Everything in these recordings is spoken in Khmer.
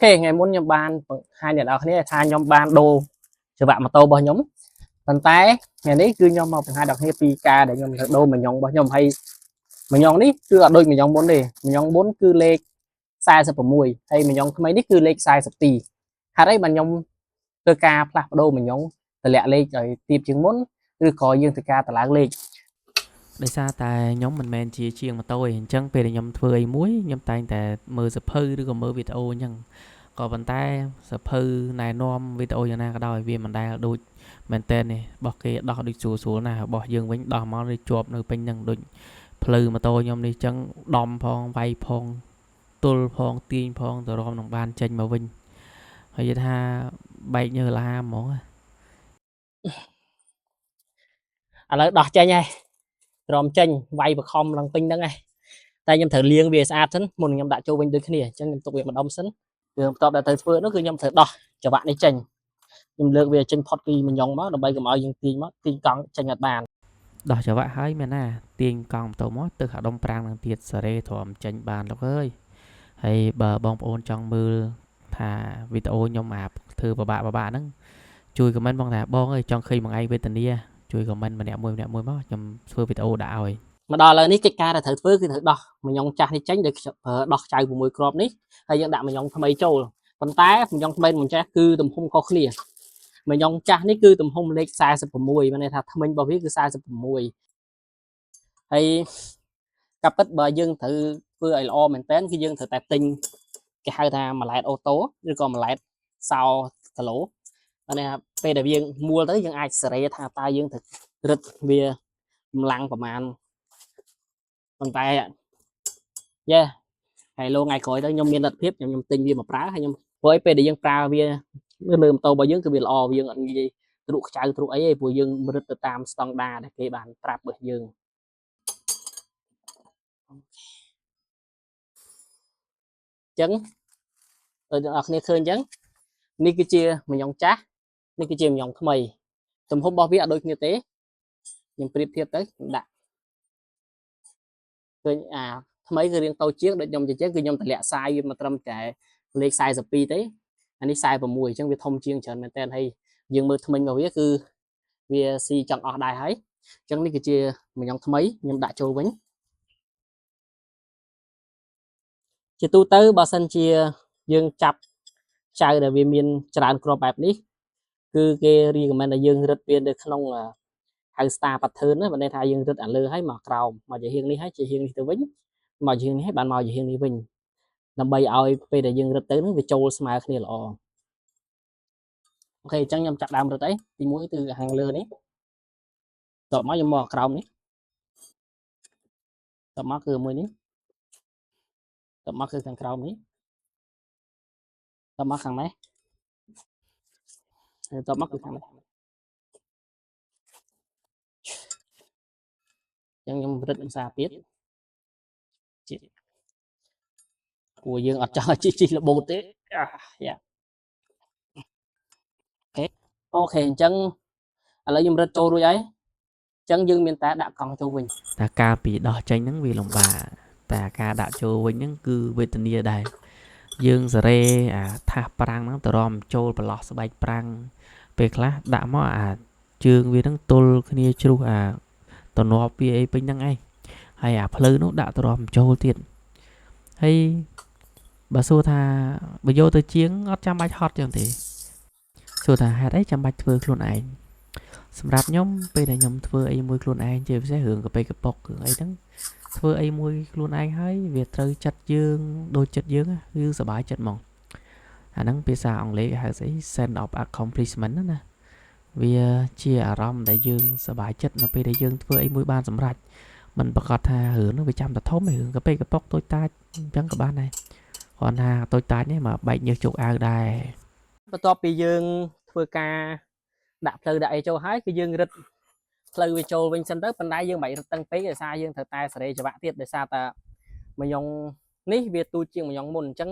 khê ngày muốn nhom ban hai nhà đó này thay nhom ban đồ cho bạn mà tô bao nhóm bàn tay ngày đấy cứ nhom một hai đọc hay pk để nhom đồ mình nhom bao nhom hay mình nhom đấy cứ ở đôi mình nhom bốn đi mình nhom bốn cứ lê sai sập mùi hay mình nhom mấy đấy cứ lê sai sập tì hai đấy mình nhom cơ ca plak đồ mình nhom từ lẹ lê rồi tìm chứng muốn cứ có dương từ ca từ lá lê ដោយសារតែខ្ញុំមិនមែនជាជាងម៉ូតូទេអញ្ចឹងពេលដែលខ្ញុំធ្វើអីមួយខ្ញុំតែងតែមើលសៀវភៅឬក៏មើលវីដេអូអញ្ចឹងក៏ប៉ុន្តែសៀវភៅណែនាំវីដេអូយ៉ាងណាក៏ដោយវាមិនដែលដូចមែនតើនេះរបស់គេដោះដូចស្រួលណារបស់យើងវិញដោះមកដូចជាប់នៅពេញហ្នឹងដូចផ្លូវម៉ូតូខ្ញុំនេះអញ្ចឹងដំផងវាយផងទល់ផងទាញផងទៅរំនឹងបានចេញមកវិញហើយនិយាយថាបែកញើសឡាហ្មង ឥឡូវដោះចេញហើយរំចេញវាយបខំឡើងពេញហ្នឹងហើយតែខ្ញុំត្រូវលាងវាស្អាតសិនមុនខ្ញុំដាក់ចូលវិញដូចគ្នាអញ្ចឹងខ្ញុំទុកវាម្ដុំសិនគឺបន្ទាប់ដល់ទៅធ្វើនោះគឺខ្ញុំត្រូវដោះច្រវាក់នេះចេញខ្ញុំលើកវាចេញផុតពីមញងមកដើម្បីកុំឲ្យយើងទាញមកទាញកង់ចេញអត់បានដោះច្រវាក់ហើយមែនណាទាញកង់ម៉ូតូមកទឹកអាដុំប្រាំងនឹងទៀតសារ៉េទ្រាំចេញបានលោកអើយហើយបើបងប្អូនចង់មើលថាវីដេអូខ្ញុំអាធ្វើបបាក់ហ្នឹងជួយខមមិនបងថាបងអើយចង់ឃើញមួយថ្ងៃវេទនាជួយខមមិនម្នាក់មួយមកខ្ញុំធ្វើវីដេអូដាក់ឲ្យមកដល់ឥឡូវនេះកិច្ចការដែលត្រូវធ្វើគឺត្រូវដោះមញងចាស់នេះចេញដោយដោះចៅ6គ្រាប់នេះហើយយើងដាក់មញងថ្មីចូលប៉ុន្តែមញងថ្មីមិនចាស់គឺទំហំខុសគ្នាមញងចាស់នេះគឺទំហំលេខ46មានន័យថាថ្មិញរបស់វាគឺ46ហើយកាពិតបើយើងត្រូវធ្វើឲ្យល្អមែនតើគឺយើងត្រូវតែទិញគេហៅថាម៉ាឡែតអូតូឬក៏ម៉ាឡែតសោគីឡូនេះពេលដែលយើងមួលទៅយើងអាចសេរីថាតើយើងត្រូវរឹតវាកម្លាំងប្រមាណប៉ុន្តែយេហើយលោកថ្ងៃក្រោយទៅខ្ញុំមានលទ្ធភាពខ្ញុំទិញវាមកប្រើហើយខ្ញុំព្រោះពេលដែលយើងប្រើវាលើម៉ូតូរបស់យើងគឺវាល្អយើងអត់និយាយទ្រុកខ្ចៅទ្រុកអីទេព្រោះយើងរឹតទៅតាមស្តង់ដារដែលគេបានប្រាប់របស់យើងអញ្ចឹងដូចអ្នកគ្នាឃើញអញ្ចឹងនេះគឺជាមញងចាស់នេះគឺជាមញងថ្មីទំហំរបស់វាអត់ដូចគ្នាទេខ្ញុំប្រៀបធៀបទៅដាក់ឃើញអាថ្មីគឺរាងតូចជាងដូចខ្ញុំនិយាយគឺខ្ញុំតម្លាក់សាយវាមកត្រឹមតែលេខ42ទេអានេះ46អញ្ចឹងវាធំជាងច្រើនមែនតើហើយយើងមើលថ្មិញរបស់វាគឺវាស៊ីចង់អស់ដែរហើយអញ្ចឹងនេះគឺជាមញងថ្មីខ្ញុំដាក់ចូលវិញជាទូទៅបើសិនជាយើងចាប់ចៅដែលវាមានច្រើនគ្រាប់បែបនេះគឺគេ recommend ឲ្យយើងរឹតវានៅក្នុងហៅ star pattern ណាបើន័យថាយើងរឹតអាលើឲ្យមកក្រោមមកជាហៀងនេះហើយជាហៀងនេះទៅវិញមកជាហៀងនេះហើយបានមកជាហៀងនេះវិញដើម្បីឲ្យពេលដែលយើងរឹតទៅនឹងវាចូលស្មើគ្នាល្អអូខេអញ្ចឹងខ្ញុំចាប់ដើមរឹតអីទី1គឺខាងលើនេះតបមកខ្ញុំមកក្រោមនេះតបមកគឺមួយនេះតបមកគឺខាងក្រោមនេះតបមកខាងនេះតបមកគឺខាងនេះអញ្ចឹងខ្ញុំរឹតអង្សាទៀតព្រោះយើងអត់ចង់ឲ្យជីរបូតទេយ៉ាអូខេអញ្ចឹងឥឡូវខ្ញុំរឹតចូលរួចហើយអញ្ចឹងយើងមានតែដាក់កង់ចូលវិញតែការពីដោះចេញហ្នឹងវាលំបាកតែការដាក់ចូលវិញហ្នឹងគឺវេទនាដែរយើងសារ៉េអាថាសប្រាំងហ្នឹងទៅរំចូលប្រឡោះស្បែកប្រាំងពេលខ្លះដាក់មកអាជើងវាហ្នឹងទល់គ្នាជ្រុះអាតំណប់វាអីពេញហ្នឹងឯងហើយអាភ្លៅនោះដាក់ទៅរំចូលទៀតហើយបើសួរថាបើយកទៅជាងអត់ចាំបាច់ហត់ចឹងទេសួរថាហេតុអីចាំបាច់ធ្វើខ្លួនឯងសម្រាប់ខ្ញុំពេលដែលខ្ញុំធ្វើអីមួយខ្លួនឯងជាពិសេសរឿងកាប៉ិកប៉ុករឿងអីហ្នឹងធ្វើអីមួយខ្លួនឯងហើយវាត្រូវចិត្តយើងដូចចិត្តយើងគឺសប្បាយចិត្តហ្មងអាហ្នឹងភាសាអង់គ្លេសហៅស្អី sense of accomplishment ណាវាជាអារម្មណ៍ដែលយើងសប្បាយចិត្តនៅពេលដែលយើងធ្វើអីមួយបានសម្រេចមិនប្រកាសថារឿងនោះវាចាំតែធំឯរឿងកាប៉ិកប៉ុកតូចតាចអញ្ចឹងក៏បានដែរគ្រាន់ថាតូចតាចនេះមកបែកញើសជោគអាវដែរបន្ទាប់ពីយើងធ្វើការដាក់ផ្លូវដាក់អីចូលហើយគឺយើងរឹតផ្លូវវាចូលវិញសិនទៅប៉ុន្តែយើងមិនរឹតតឹងពេកដោយសារយើងត្រូវតែសេរីច្បាក់ទៀតដោយសារតែមញងនេះវាទូចជាងមញងមុនអញ្ចឹង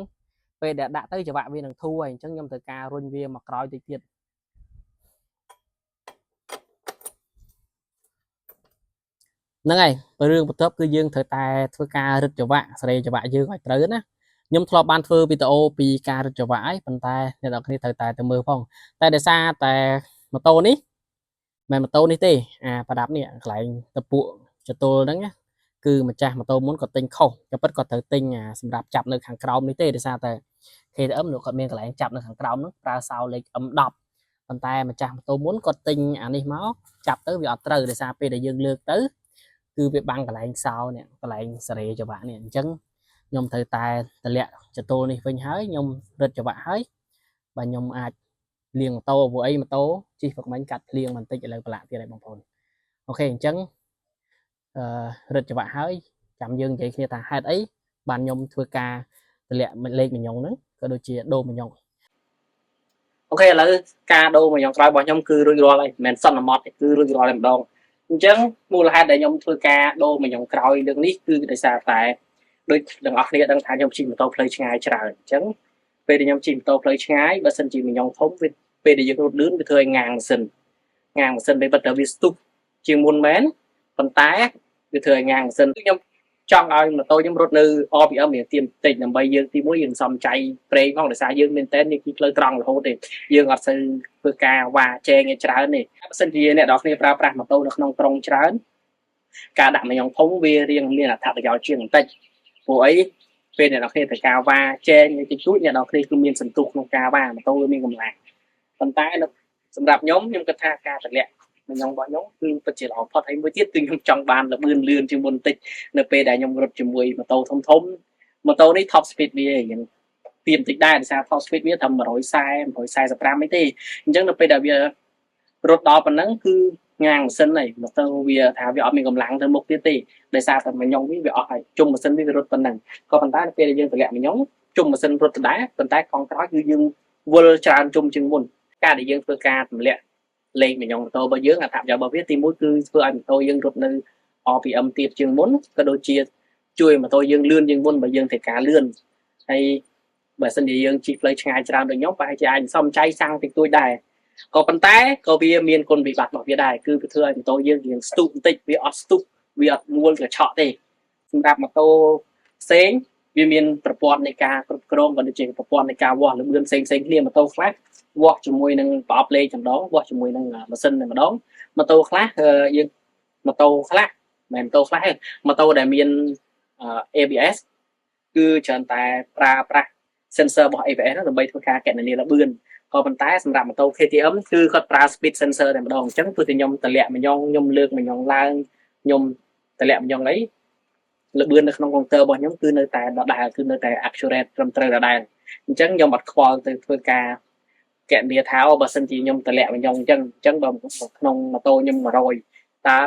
ពេលដែលដាក់ទៅច្បាក់វានឹងធូរហើយអញ្ចឹងខ្ញុំត្រូវការរុញវាមកក្រោយតិចទៀតហ្នឹងហើយរឿងបន្ទាប់គឺយើងត្រូវតែធ្វើការរឹតច្បាក់សេរីច្បាក់យើងឲ្យត្រូវណា ខ្ញុំធ្លាប់បានធ្វើវីដេអូពីការរត់ចង្វាក់ហើយប៉ុន្តែអ្នកនរគ្នាត្រូវតែទៅមើលផងតែដោយសារតែម៉ូតូនេះមិនម៉ូតូនេះទេប្រដាប់នេះកន្លែងតពួកចតុលហ្នឹងណាគឺម្ចាស់ម៉ូតូមុនគាត់ទិញខុសតែពិតគាត់ត្រូវទិញសម្រាប់ចាប់នៅខាងក្រោមនេះទេដោយសារតែ KTM នោះគាត់មានកន្លែងចាប់នៅខាងក្រោមហ្នឹងប្រើសោលេខ M10 ប៉ុន្តែម្ចាស់ម៉ូតូមុនគាត់ទិញអានេះមកចាប់ទៅវាអត់ត្រូវដោយសារពេលដែលយើងលើកទៅគឺវាបាំងកន្លែងសោនេះកន្លែងសេរីចង្វាក់នេះអញ្ចឹងខ្ញុំត្រូវតែតម្លាក់ចតុលនេះវិញហើយខ្ញុំរឹតចង្វាក់ហើយបាទខ្ញុំអាចលាងម៉ូតូព្រោះអីម៉ូតូជិះប្រមាញ់កាត់ភ្លៀងបន្តិចឥឡូវប្រឡាក់ទៀតហើយបងប្អូនអូខេអញ្ចឹងរឹតចង្វាក់ហើយចាំយើងនិយាយគ្នាថាហេតុអីបានខ្ញុំធ្វើការតម្លាក់លេខមញងហ្នឹងក៏ដូចជាដូរមញងអូខេឥឡូវការដូរមញងក្រោយរបស់ខ្ញុំគឺរួចរាល់ហើយមិនមែនសន្មត់ទេគឺរួចរាល់តែម្ដងអញ្ចឹងមូលហេតុដែលខ្ញុំធ្វើការដូរមញងក្រោយលើកនេះគឺដោយសារតែដូចទាំងអស់គ្នាដឹងថាខ្ញុំជិះម៉ូតូផ្លូវឆ្ងាយច្រើនអញ្ចឹងពេលដែលខ្ញុំជិះម៉ូតូផ្លូវឆ្ងាយបើសិនជាមញងធំវាពេលដែលយើងរត់លឿនវាធ្វើឲ្យងាងម៉ាស៊ីនពេលប៉ុន្តែវាស្ទុះជាងមុនមែនប៉ុន្តែវាធ្វើឲ្យងាងម៉ាស៊ីនខ្ញុំចង់ឲ្យម៉ូតូខ្ញុំរត់នៅ RPM វាទៀនបន្តិចដើម្បីយើងទីមួយយើងសំចៃប្រេងផងដោយសារយើងមែនតើនេះគឺផ្លូវត្រង់រហូតទេយើងអត់សូវធ្វើការវ៉ាចែងឲ្យច្រើនទេបើសិនជាអ្នកនរគ្នាប្រើប្រាស់ម៉ូតូនៅក្នុងក្រុងច្រើនការដាក់មញងធំវារៀងមានអត្ថប្រយោជន៍ជាងបន្តិចព្រោះអីពេលអ្នកនរគ្នាត្រូវការវ៉ាចែងតិចតួចអ្នកនរគ្នាគឺមានសន្ទុះក្នុងការវ៉ាម៉ូតូវាមានកម្លាំងប៉ុន្តែសម្រាប់ខ្ញុំគិតថាការតម្លាក់មញងរបស់ខ្ញុំគឺពិតជាល្អផុតហើយមួយទៀតគឺខ្ញុំចង់បានលឿនជាងមុនបន្តិចនៅពេលដែលខ្ញុំរត់ជាមួយម៉ូតូធំម៉ូតូនេះ top speed វាយ៉ាងទៀមតិចដែរដោយសារ top speed វាត្រឹម140 145អីទេអញ្ចឹងនៅពេលដែលវារត់ដល់ប៉ុណ្ណឹងគឺងាងម៉ាស៊ីនហើយម៉ូតូវាថាវាអត់មានកម្លាំងទៅមុខទៀតទេដោយសារតែមញងវាអស់ហើយជុំម៉ាស៊ីនវារត់ប៉ុណ្ណឹងក៏ប៉ុន្តែនៅពេលដែលយើងតម្លាក់មញងជុំម៉ាស៊ីនរត់ដដែលប៉ុន្តែកង់ក្រោយគឺយើងវិលច្រើនជុំជាងមុនការដែលយើងធ្វើការតម្លាក់លេខមញងម៉ូតូរបស់យើងអត្ថប្រយោជន៍របស់វាទីមួយគឺធ្វើឲ្យម៉ូតូយើងរត់នៅ RPM ទៀតជាងមុនក៏ដូចជាជួយម៉ូតូយើងលឿនជាងមុនបើយើងត្រូវការលឿនហើយបើសិនជាយើងជិះផ្លូវឆ្ងាយច្រើនដូចខ្ញុំប្រហែលជាអាចសំចៃសាំងតិចតួចដែរក៏ប៉ុន្តែក៏វាមានគុណវិបត្តិរបស់វាដែរគឺវាធ្វើឲ្យម៉ូតូយើងរៀងស្ទុះបន្តិចវាអត់ស្ទុះវាអត់មួលកញ្ឆក់ទេសម្រាប់ម៉ូតូផ្សេងវាមានប្រព័ន្ធនៃការគ្រប់គ្រងក៏ដូចជាប្រព័ន្ធនៃការវាស់លឿនផ្សេងគ្នាម៉ូតូខ្លះវាស់ជាមួយនឹងប្រអប់លេខម្ដងវាស់ជាមួយនឹងម៉ាស៊ីនតែម្ដងម៉ូតូខ្លះយើងម៉ូតូខ្លះមិនម៉ូតូខ្លះទេម៉ូតូដែលមានABS គឺច្រើនតែប្រើប្រាស់ sensor របស់ ABS ដើម្បីធ្វើការកណនាលឿនក៏ប៉ុន្តែសម្រាប់ម៉ូតូ KTM គឺគាត់ប្រើ speed sensor តែម្ដងអញ្ចឹងទោះតែខ្ញុំតម្លាក់មញងខ្ញុំលើកមញងឡើងខ្ញុំតម្លាក់មញងអីលឿននៅក្នុងកុងទ័ររបស់ខ្ញុំគឺនៅតែដដែលគឺនៅតែ accurate ត្រឹមត្រូវដដែលអញ្ចឹងខ្ញុំអត់ខ្វល់ទៅធ្វើការកណនាថាបើសិនជាខ្ញុំតម្លាក់មញងអញ្ចឹងបើក្នុងម៉ូតូខ្ញុំ100តើ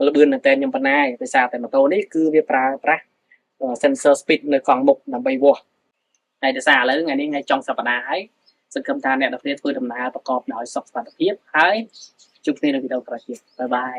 លឿនមែនតើខ្ញុំប៉ុណ្ណាដោយសារតែម៉ូតូនេះគឺវាប្រើប្រាស់ sensor speed នៅកង់មុខដើម្បីវាស់ហើយដោយសារឥឡូវថ្ងៃនេះថ្ងៃចុងសប្តាហ៍ហើយសង្ឃឹមថាអ្នកនរគ្នាធ្វើដំណើរប្រកបដោយសុខសុវត្ថិភាពហើយជួបគ្នានៅវីដេអូក្រោយទៀតបាយបាយ